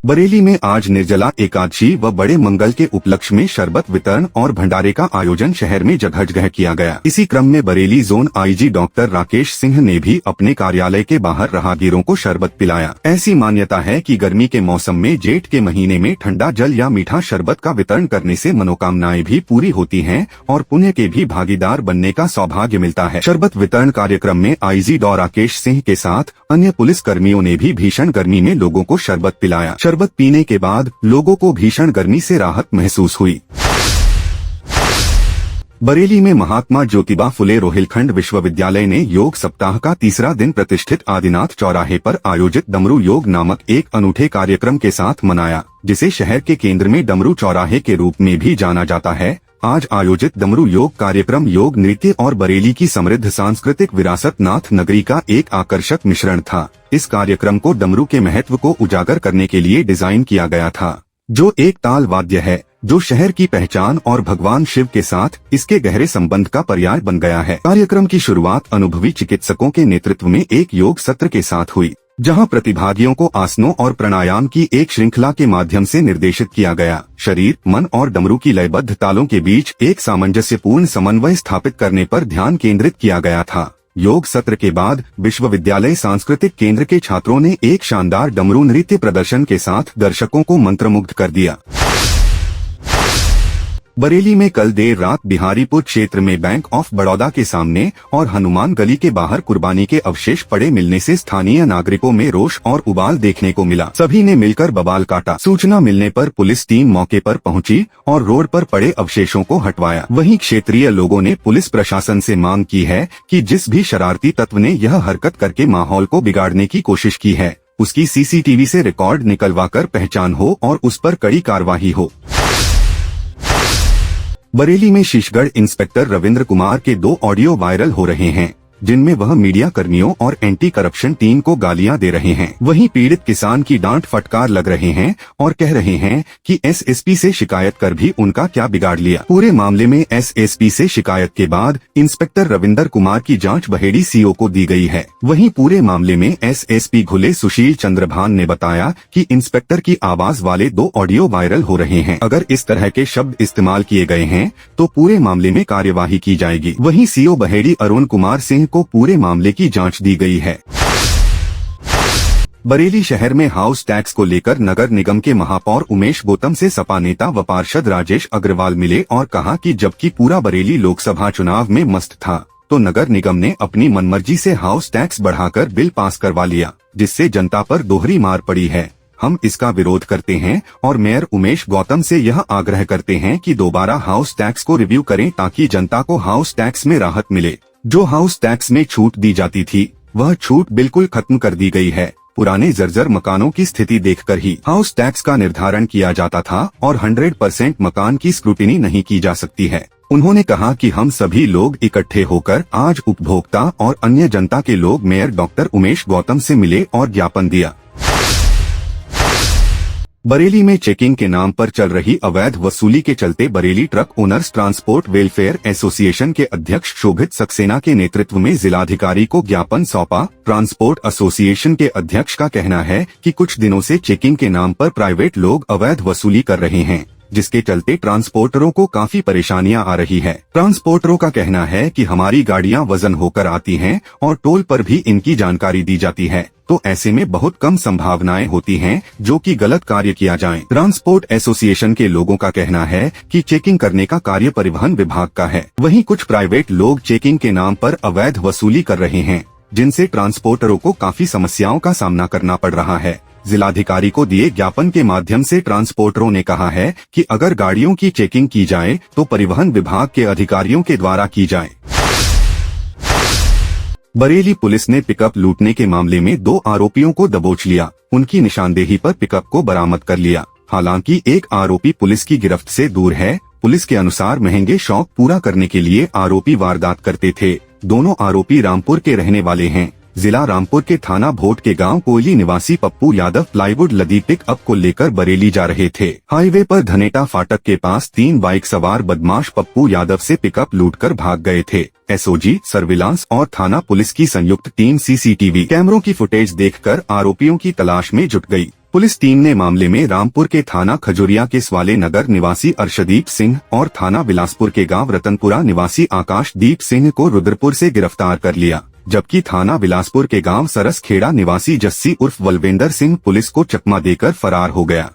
बरेली में आज निर्जला एकादशी व बड़े मंगल के उपलक्ष्य में शरबत वितरण और भंडारे का आयोजन शहर में जगह जगह किया गया। इसी क्रम में Bareilly zone IG doctor Rakesh Singh ने भी अपने कार्यालय के बाहर राहगीरों को शरबत पिलाया। ऐसी मान्यता है कि गर्मी के मौसम में जेठ के महीने में ठंडा जल या मीठा शरबत का वितरण करने से मनोकामनाएं भी पूरी होती हैं और पुण्य के भी भागीदार बनने का सौभाग्य मिलता है। शरबत वितरण कार्यक्रम में आईजी डॉ राकेश सिंह के साथ अन्य पुलिस कर्मियों ने भी भीषण गर्मी में लोगों को शरबत पिलाया। शरबत पीने के बाद लोगों को भीषण गर्मी से राहत महसूस हुई। बरेली में महात्मा ज्योतिबा फुले रोहिलखंड विश्वविद्यालय ने योग सप्ताह का तीसरा दिन प्रतिष्ठित आदिनाथ चौराहे पर आयोजित डमरू योग नामक एक अनूठे कार्यक्रम के साथ मनाया, जिसे शहर के केंद्र में डमरू चौराहे के रूप में भी जाना जाता है। आज आयोजित डमरू योग कार्यक्रम योग नृत्य और बरेली की समृद्ध सांस्कृतिक विरासत नाथ नगरी का एक आकर्षक मिश्रण था। इस कार्यक्रम को डमरू के महत्व को उजागर करने के लिए डिजाइन किया गया था, जो एक ताल वाद्य है जो शहर की पहचान और भगवान शिव के साथ इसके गहरे संबंध का पर्याय बन गया है। कार्यक्रम की शुरुआत अनुभवी चिकित्सकों के नेतृत्व में एक योग सत्र के साथ हुई, जहां प्रतिभागियों को आसनों और प्राणायाम की एक श्रृंखला के माध्यम से निर्देशित किया गया। शरीर, मन और डमरू की लयबद्ध तालों के बीच एक सामंजस्यपूर्ण समन्वय स्थापित करने पर ध्यान केंद्रित किया गया था। योग सत्र के बाद विश्वविद्यालय सांस्कृतिक केंद्र के छात्रों ने एक शानदार डमरू नृत्य प्रदर्शन के साथ दर्शकों को मंत्रमुग्ध कर दिया। बरेली में कल देर रात बिहारीपुर क्षेत्र में बैंक ऑफ बड़ौदा के सामने और हनुमान गली के बाहर कुर्बानी के अवशेष पड़े मिलने से स्थानीय नागरिकों में रोष और उबाल देखने को मिला। सभी ने मिलकर बवाल काटा। सूचना मिलने पर पुलिस टीम मौके पर पहुंची और रोड पर पड़े अवशेषों को हटवाया। वहीं क्षेत्रीय लोगों ने पुलिस प्रशासन से मांग की है कि जिस भी शरारती तत्व ने यह हरकत करके माहौल को बिगाड़ने की कोशिश की है, उसकी सीसीटीवी से रिकॉर्ड निकलवाकर पहचान हो और उस पर कड़ी कार्रवाई हो। बरेली में शीशगढ़ इंस्पेक्टर रविंद्र कुमार के 2 ऑडियो वायरल हो रहे हैं, जिनमें वह मीडिया कर्मियों और एंटी करप्शन टीम को गालियां दे रहे हैं। वहीं पीड़ित किसान की डांट फटकार लग रहे हैं और कह रहे हैं कि एसएसपी से शिकायत कर भी उनका क्या बिगाड़ लिया। पूरे मामले में एसएसपी से शिकायत के बाद इंस्पेक्टर रविंद्र कुमार की जांच बहेड़ी सीओ को दी गई है। वहीं पूरे मामले में एसएसपी घुले सुशील चंद्रभान ने बताया कि इंस्पेक्टर की आवाज वाले 2 ऑडियो वायरल हो रहे हैं। अगर इस तरह के शब्द इस्तेमाल किए गए हैं तो पूरे मामले में कार्यवाही की जाएगी। वहीं सीओ बहेड़ी अरुण कुमार सिंह को पूरे मामले की जांच दी गई है। बरेली शहर में हाउस टैक्स को लेकर नगर निगम के महापौर उमेश गौतम से सपा नेता व पार्षद राजेश अग्रवाल मिले और कहा कि जबकि पूरा बरेली लोकसभा चुनाव में मस्त था, तो नगर निगम ने अपनी मनमर्जी से हाउस टैक्स बढ़ाकर बिल पास करवा लिया, जिससे जनता पर दोहरी मार पड़ी है। हम इसका विरोध करते हैं और मेयर उमेश गौतम से यह आग्रह करते हैं कि दोबारा हाउस टैक्स को रिव्यू करें ताकि जनता को हाउस टैक्स में राहत मिले। जो हाउस टैक्स में छूट दी जाती थी, वह छूट बिल्कुल खत्म कर दी गई है। पुराने जर्जर मकानों की स्थिति देखकर ही हाउस टैक्स का निर्धारण किया जाता था और 100% मकान की स्क्रूटिनी नहीं की जा सकती है। उन्होंने कहा कि हम सभी लोग इकट्ठे होकर आज उपभोक्ता और अन्य जनता के लोग मेयर डॉक्टर उमेश गौतम से मिले और ज्ञापन दिया। बरेली में चेकिंग के नाम पर चल रही अवैध वसूली के चलते Bareilly truck owners transport welfare association के अध्यक्ष शोभित सक्सेना के नेतृत्व में जिलाधिकारी को ज्ञापन सौंपा। ट्रांसपोर्ट एसोसिएशन के अध्यक्ष का कहना है कि कुछ दिनों से चेकिंग के नाम पर प्राइवेट लोग अवैध वसूली कर रहे हैं, जिसके चलते ट्रांसपोर्टरों को काफी परेशानियां आ रही है। ट्रांसपोर्टरों का कहना है कि हमारी गाड़ियां वजन होकर आती हैं और टोल पर भी इनकी जानकारी दी जाती है, तो ऐसे में बहुत कम संभावनाएं होती हैं जो कि गलत कार्य किया जाए। ट्रांसपोर्ट एसोसिएशन के लोगों का कहना है कि चेकिंग करने का कार्य परिवहन विभाग का है। वहीं कुछ प्राइवेट लोग चेकिंग के नाम पर अवैध वसूली कर रहे हैं, जिनसे ट्रांसपोर्टरों को काफी समस्याओं का सामना करना पड़ रहा है। जिलाधिकारी को दिए ज्ञापन के माध्यम से ट्रांसपोर्टरों ने कहा है कि अगर गाड़ियों की चेकिंग की जाए तो परिवहन विभाग के अधिकारियों के द्वारा की जाए। बरेली पुलिस ने पिकअप लूटने के मामले में 2 आरोपियों को दबोच लिया। उनकी निशानदेही पर पिकअप को बरामद कर लिया। हालांकि एक आरोपी पुलिस की गिरफ्त से दूर है। पुलिस के अनुसार महंगे शौक पूरा करने के लिए आरोपी वारदात करते थे। दोनों आरोपी रामपुर के रहने वाले हैं। जिला रामपुर के थाना भोट के गांव कोयली निवासी पप्पू यादव प्लाईवुड लदी पिकअप को लेकर बरेली जा रहे थे। हाईवे पर धनेटा फाटक के पास 3 बाइक सवार बदमाश पप्पू यादव से पिकअप लूटकर भाग गए थे। एसओजी, सर्विलांस और थाना पुलिस की संयुक्त टीम सीसीटीवी कैमरों की फुटेज देखकर आरोपियों की तलाश में जुट गई। पुलिस टीम ने मामले में रामपुर के थाना खजुरिया के स्वाले नगर निवासी अर्शदीप सिंह और थाना बिलासपुर के गांव रतनपुरा निवासी आकाशदीप सिंह को रुद्रपुर से गिरफ्तार कर लिया, जबकि थाना बिलासपुर के गांव सरसखेड़ा निवासी जस्सी उर्फ बलविंदर सिंह पुलिस को चकमा देकर फरार हो गया।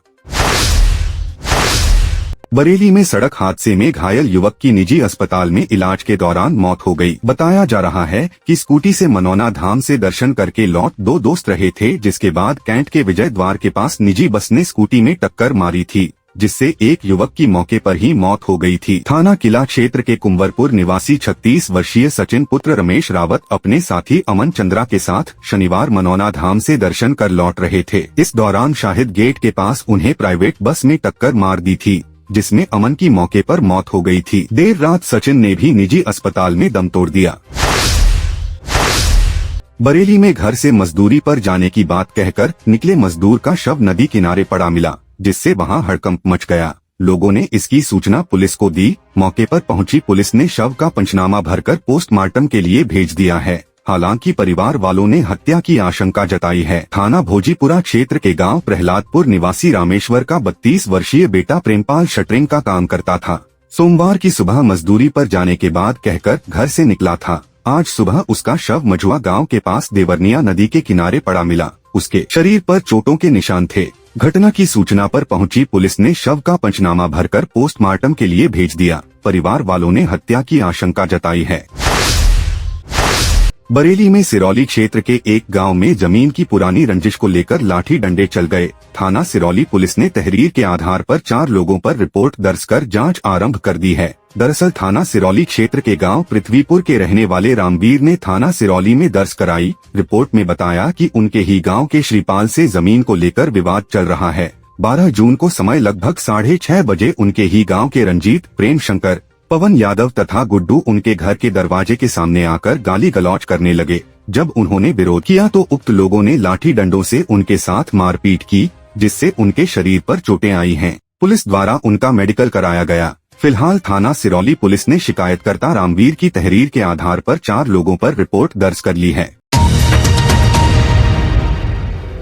बरेली में सड़क हादसे में घायल युवक की निजी अस्पताल में इलाज के दौरान मौत हो गई। बताया जा रहा है कि स्कूटी से मनौना धाम से दर्शन करके लौट दो दोस्त रहे थे, जिसके बाद कैंट के विजय द्वार के पास निजी बस ने स्कूटी में टक्कर मारी थी, जिससे एक युवक की मौके पर ही मौत हो गई थी। थाना किला क्षेत्र के कुंवरपुर निवासी 36 वर्षीय सचिन पुत्र रमेश रावत अपने साथी अमन चंद्रा के साथ शनिवार मनौना धाम से दर्शन कर लौट रहे थे। इस दौरान शाहिद गेट के पास उन्हें प्राइवेट बस में टक्कर मार दी थी, जिसमें अमन की मौके पर मौत हो गई थी। देर रात सचिन ने भी निजी अस्पताल में दम तोड़ दिया। बरेली में घर से मजदूरी पर जाने की बात कहकर निकले मजदूर का शव नदी किनारे पड़ा मिला, जिससे वहां हड़कंप मच गया। लोगों ने इसकी सूचना पुलिस को दी। मौके पर पहुंची पुलिस ने शव का पंचनामा भरकर पोस्टमार्टम के लिए भेज दिया है। हालांकि परिवार वालों ने हत्या की आशंका जताई है। थाना भोजीपुरा क्षेत्र के गांव प्रहलादपुर निवासी रामेश्वर का 32 वर्षीय बेटा प्रेमपाल शटरिंग का काम करता था। सोमवार की सुबह मजदूरी पर जाने के बाद कहकर घर से निकला था। आज सुबह उसका शव मझुआ गांव के पास देवरनिया नदी के किनारे पड़ा मिला। उसके शरीर पर चोटों के निशान थे। घटना की सूचना पर पहुंची पुलिस ने शव का पंचनामा भरकर पोस्टमार्टम के लिए भेज दिया। परिवार वालों ने हत्या की आशंका जताई है। बरेली में सिरौली क्षेत्र के एक गांव में जमीन की पुरानी रंजिश को लेकर लाठी डंडे चल गए। थाना सिरौली पुलिस ने तहरीर के आधार पर 4 लोगों पर रिपोर्ट दर्ज कर जांच आरंभ कर दी है। दरअसल थाना सिरौली क्षेत्र के गांव पृथ्वीपुर के रहने वाले रामवीर ने थाना सिरौली में दर्ज कराई रिपोर्ट में बताया कि उनके ही गांव के श्रीपाल से जमीन को लेकर विवाद चल रहा है। 12 जून को समय लगभग 6:30 बजे उनके ही गाँव के रंजीत, प्रेम शंकर, पवन यादव तथा गुड्डू उनके घर के दरवाजे के सामने आकर गाली गलौज करने लगे। जब उन्होंने विरोध किया तो उक्त लोगों ने लाठी डंडों से उनके साथ मारपीट की, जिससे उनके शरीर पर चोटें आई हैं। पुलिस द्वारा उनका मेडिकल कराया गया। फिलहाल थाना सिरौली पुलिस ने शिकायतकर्ता रामवीर की तहरीर के आधार पर 4 लोगों पर रिपोर्ट दर्ज कर ली है।